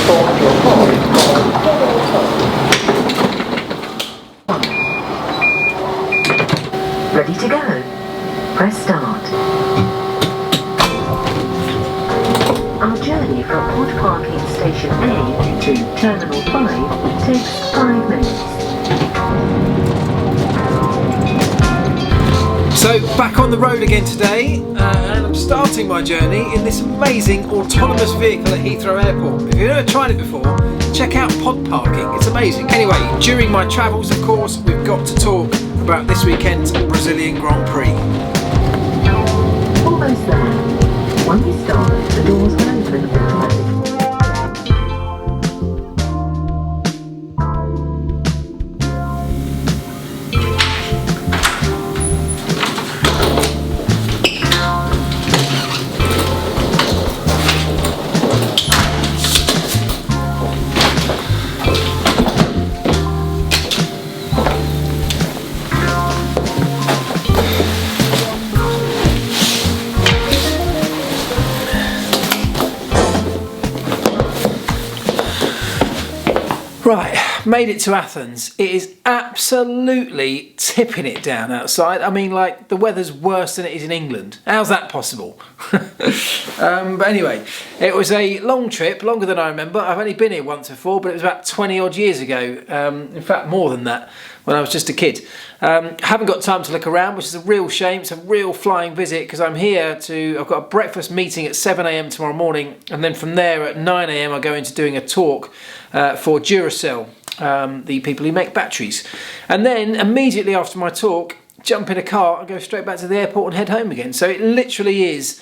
Hold your hold. Ready to go. Press start. Our journey from Pod Parking Station A to Terminal 5 takes 5 minutes. So back on the road again today, and I'm starting my journey in this amazing autonomous vehicle at Heathrow Airport. If you've never tried it before, check out Pod Parking, it's amazing. Anyway, during my travels, of course, we've got to talk about this weekend's Brazilian Grand Prix. Almost there. When we start, the doors will open automatically. Right, made it to Athens. It is absolutely tipping it down outside. I mean, like, the weather's worse than it is in England. How's that possible? But anyway, it was a long trip, longer than I remember. I've only been here once before, but it was about 20 odd years ago. In fact, more than that, when I was just a kid. Haven't got time to look around, which is a real shame. It's a real flying visit because I'm here I've got a breakfast meeting at 7 AM tomorrow morning, and then from there at 9 AM I go into doing a talk for Duracell, the people who make batteries. And then immediately after my talk, jump in a car and go straight back to the airport and head home again. So it literally is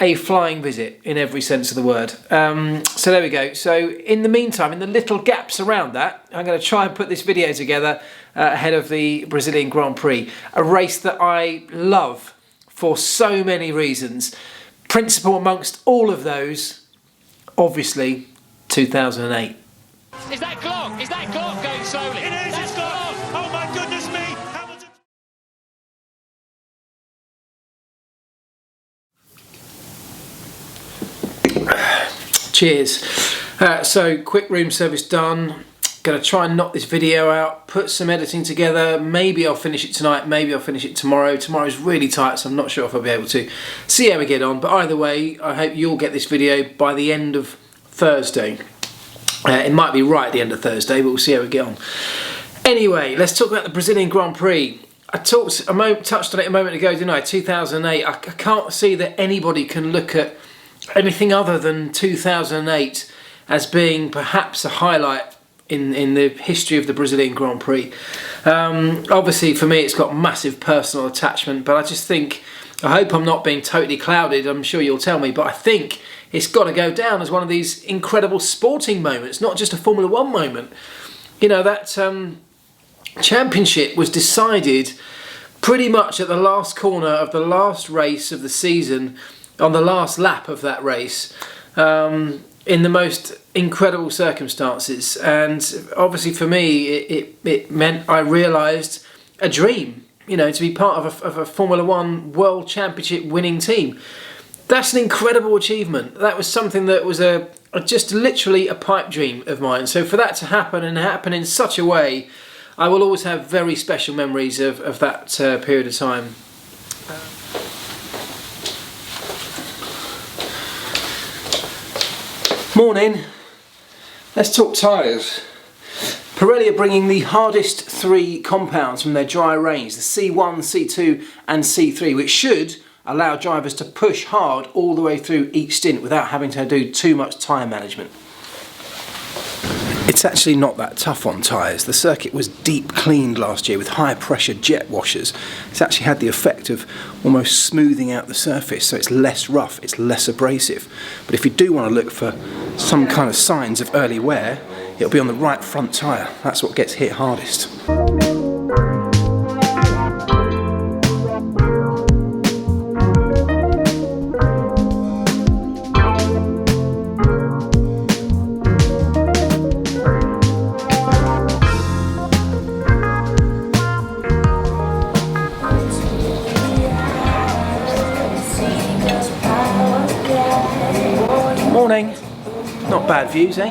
a flying visit in every sense of the word. So there we go. So in the meantime, in the little gaps around that, I'm going to try and put this video together ahead of the Brazilian Grand Prix, a race that I love for so many reasons. Principal amongst all of those, obviously, 2008. Is that clock going slowly? It is, it's clock! Oh my goodness me! Hamilton. Cheers. So quick room service done. Gonna try and knock this video out, put some editing together. Maybe I'll finish it tonight, maybe I'll finish it tomorrow. Tomorrow's really tight, so I'm not sure if I'll be able to. See how we get on, but either way, I hope you'll get this video by the end of Thursday. It might be right at the end of Thursday, but we'll see how we get on. Anyway, let's talk about the Brazilian Grand Prix. I touched on it a moment ago, didn't I? 2008. I can't see that anybody can look at anything other than 2008 as being perhaps a highlight in the history of the Brazilian Grand Prix. Obviously, for me, it's got massive personal attachment, but I just think, I hope I'm not being totally clouded, I'm sure you'll tell me, but I think it's got to go down as one of these incredible sporting moments, not just a Formula One moment. You know, that championship was decided pretty much at the last corner of the last race of the season, on the last lap of that race, in the most incredible circumstances. And obviously for me, it meant I realised a dream, you know, to be part of a Formula One World Championship winning team. That's an incredible achievement. That was something that was just literally a pipe dream of mine. So for that to happen, and happen in such a way, I will always have very special memories of that period of time. Morning. Let's talk tyres. Pirelli are bringing the hardest 3 compounds from their dry range, the C1, C2 and C3, which should allow drivers to push hard all the way through each stint without having to do too much tyre management. It's actually not that tough on tyres. The circuit was deep cleaned last year with high pressure jet washers. It's actually had the effect of almost smoothing out the surface, so it's less rough, it's less abrasive. But if you do want to look for some kind of signs of early wear, it'll be on the right front tyre. That's what gets hit hardest. Morning. Not bad views, eh?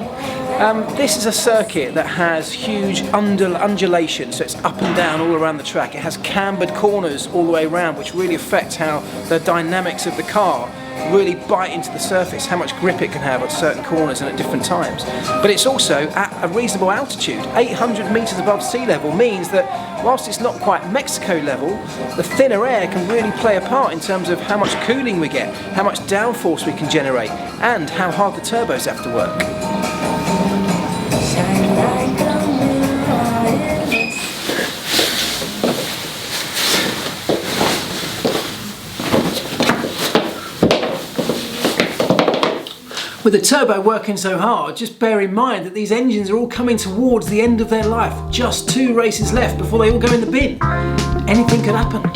This is a circuit that has huge undulation, so it's up and down all around the track. It has cambered corners all the way around, which really affects how the dynamics of the car really bite into the surface, how much grip it can have at certain corners and at different times. But it's also at a reasonable altitude. 800 metres above sea level means that whilst it's not quite Mexico level, the thinner air can really play a part in terms of how much cooling we get, how much downforce we can generate, and how hard the turbos have to work. With the turbo working so hard, just bear in mind that these engines are all coming towards the end of their life. Just 2 races left before they all go in the bin. Anything could happen.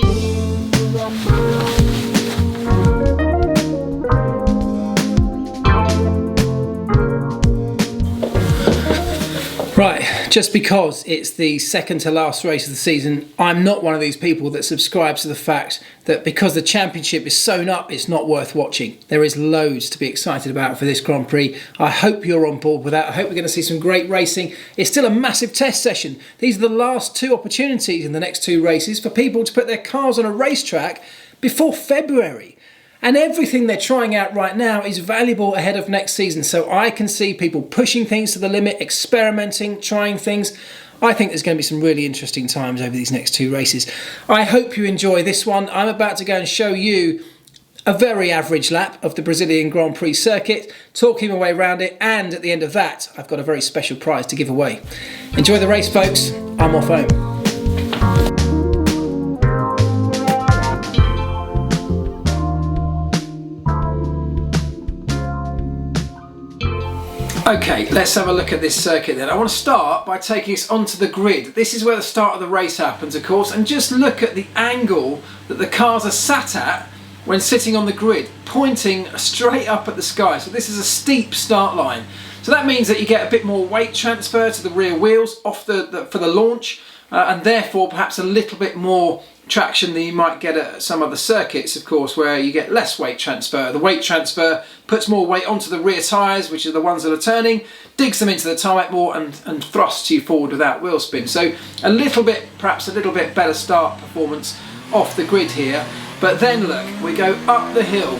Right, just because it's the second to last race of the season, I'm not one of these people that subscribes to the fact that because the championship is sewn up, it's not worth watching. There is loads to be excited about for this Grand Prix. I hope you're on board with that. I hope we're going to see some great racing. It's still a massive test session. These are the last 2 opportunities in the next 2 races for people to put their cars on a racetrack before February. And everything they're trying out right now is valuable ahead of next season. So I can see people pushing things to the limit, experimenting, trying things. I think there's going to be some really interesting times over these next 2 races. I hope you enjoy this one. I'm about to go and show you a very average lap of the Brazilian Grand Prix circuit, talking my way around it, and at the end of that, I've got a very special prize to give away. Enjoy the race, folks. I'm off home. Okay, let's have a look at this circuit then. I want to start by taking us onto the grid. This is where the start of the race happens, of course, and just look at the angle that the cars are sat at when sitting on the grid, pointing straight up at the sky. So this is a steep start line. So that means that you get a bit more weight transfer to the rear wheels off for the launch, and therefore perhaps a little bit more traction than you might get at some other circuits, of course, where you get less weight transfer. The weight transfer puts more weight onto the rear tyres, which are the ones that are turning, digs them into the tyre more and thrusts you forward without wheel spin. So perhaps a little bit better start performance off the grid here. But then look, we go up the hill,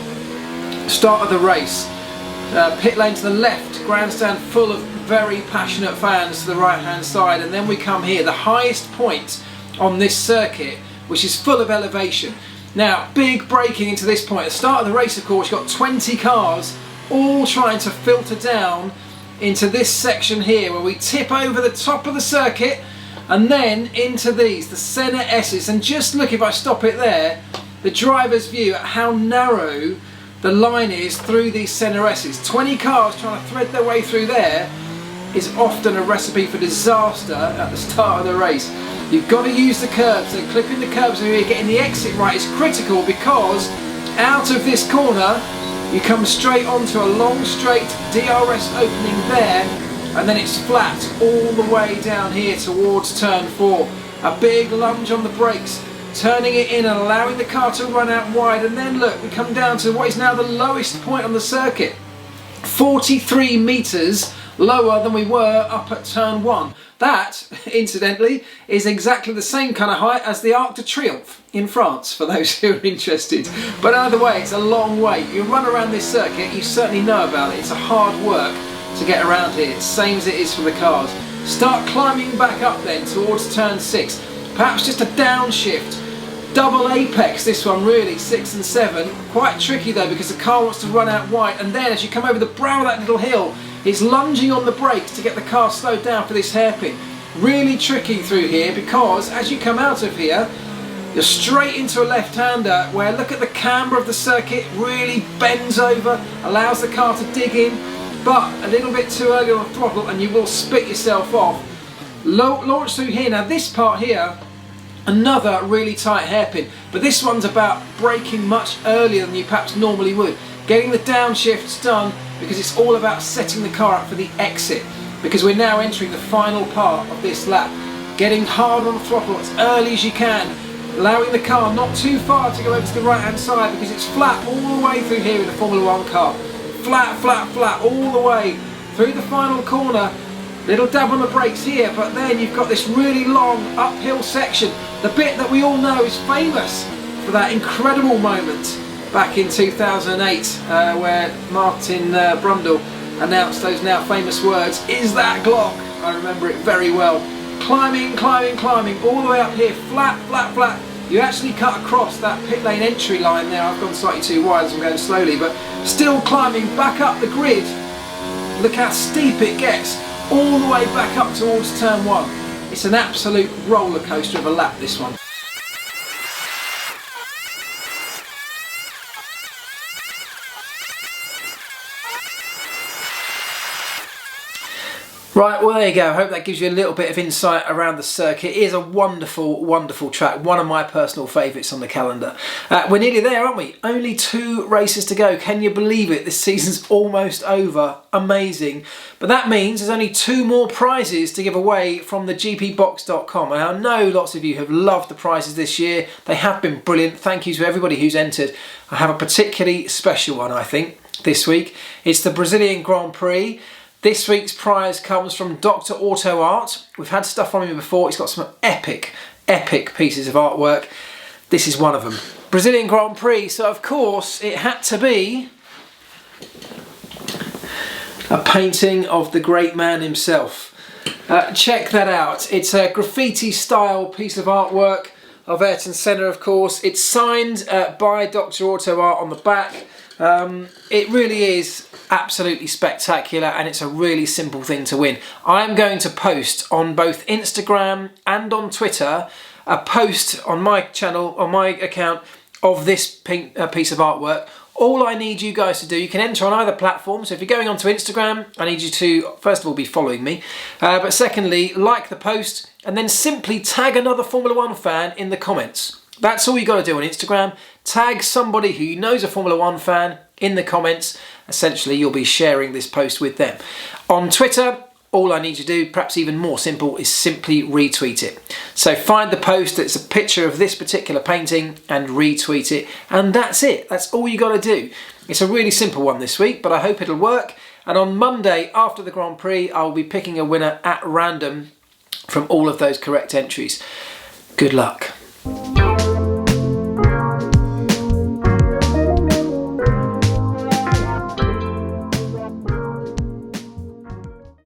start of the race, pit lane to the left, grandstand full of very passionate fans to the right hand side, and then we come here, the highest point on this circuit, which is full of elevation. Now, big braking into this point. At the start of the race, of course, you've got 20 cars all trying to filter down into this section here where we tip over the top of the circuit and then into these, the Senna S's. And just look, if I stop it there, the driver's view at how narrow the line is through these Senna S's. 20 cars trying to thread their way through there is often a recipe for disaster at the start of the race. You've got to use the curbs, and clipping the curbs and really getting the exit right is critical, because out of this corner you come straight onto a long straight DRS opening there, and then it's flat all the way down here towards turn 4. A big lunge on the brakes, turning it in and allowing the car to run out wide, and then look, we come down to what is now the lowest point on the circuit. 43 metres lower than we were up at turn 1. That, incidentally, is exactly the same kind of height as the Arc de Triomphe in France, for those who are interested. But either way, it's a long way. You run around this circuit, you certainly know about it. It's a hard work to get around here, same as it is for the cars. Start climbing back up then towards turn 6. Perhaps just a downshift. Double apex, this one really, 6 and 7. Quite tricky though, because the car wants to run out wide, and then as you come over the brow of that little hill, it's lunging on the brakes to get the car slowed down for this hairpin. Really tricky through here, because as you come out of here, you're straight into a left-hander where, look at the camber of the circuit, really bends over, allows the car to dig in, but a little bit too early on the throttle and you will spit yourself off. Launch through here. Now this part here, another really tight hairpin, but this one's about braking much earlier than you perhaps normally would. Getting the downshifts done, because it's all about setting the car up for the exit, because we're now entering the final part of this lap. Getting hard on the throttle as early as you can, allowing the car not too far to go over to the right hand side, because it's flat all the way through here in the Formula 1 car. Flat, flat, flat all the way through the final corner. Little dab on the brakes here, but then you've got this really long uphill section. The bit that we all know is famous for that incredible moment back in 2008 where Martin Brundle announced those now famous words, "Is that Glock?" I remember it very well. Climbing, climbing, climbing, all the way up here, flat, flat, flat. You actually cut across that pit lane entry line there. I've gone slightly too wide as I'm going slowly, but still climbing back up the grid. Look how steep it gets, all the way back up towards turn 1. It's an absolute roller coaster of a lap, this one. Right, well there you go. I hope that gives you a little bit of insight around the circuit. It is a wonderful, wonderful track. One of my personal favourites on the calendar. We're nearly there, aren't we? Only 2 races to go. Can you believe it? This season's almost over. Amazing. But that means there's only 2 more prizes to give away from the gpbox.com. And I know lots of you have loved the prizes this year. They have been brilliant. Thank you to everybody who's entered. I have a particularly special one, I think, this week. It's the Brazilian Grand Prix. This week's prize comes from Dr. Auto Art. We've had stuff from him before. He's got some epic, epic pieces of artwork. This is one of them. Brazilian Grand Prix. So of course it had to be a painting of the great man himself. Check that out. It's a graffiti style piece of artwork of Ayrton Senna, of course. It's signed by Dr. Auto Art on the back. It really is absolutely spectacular, and it's a really simple thing to win. I'm going to post on both Instagram and on Twitter a post on my channel, on my account, of this piece of artwork. All I need you guys to do, you can enter on either platform. So if you're going onto Instagram, I need you to first of all be following me, but secondly, like the post and then simply tag another Formula 1 fan in the comments. That's all you got to do on Instagram. Tag somebody who you know is a Formula 1 fan in the comments. Essentially, you'll be sharing this post with them. On Twitter, all I need you to do, perhaps even more simple, is simply retweet it. So find the post that's a picture of this particular painting and retweet it. And that's it. That's all you got to do. It's a really simple one this week, but I hope it'll work. And on Monday, after the Grand Prix, I'll be picking a winner at random from all of those correct entries. Good luck.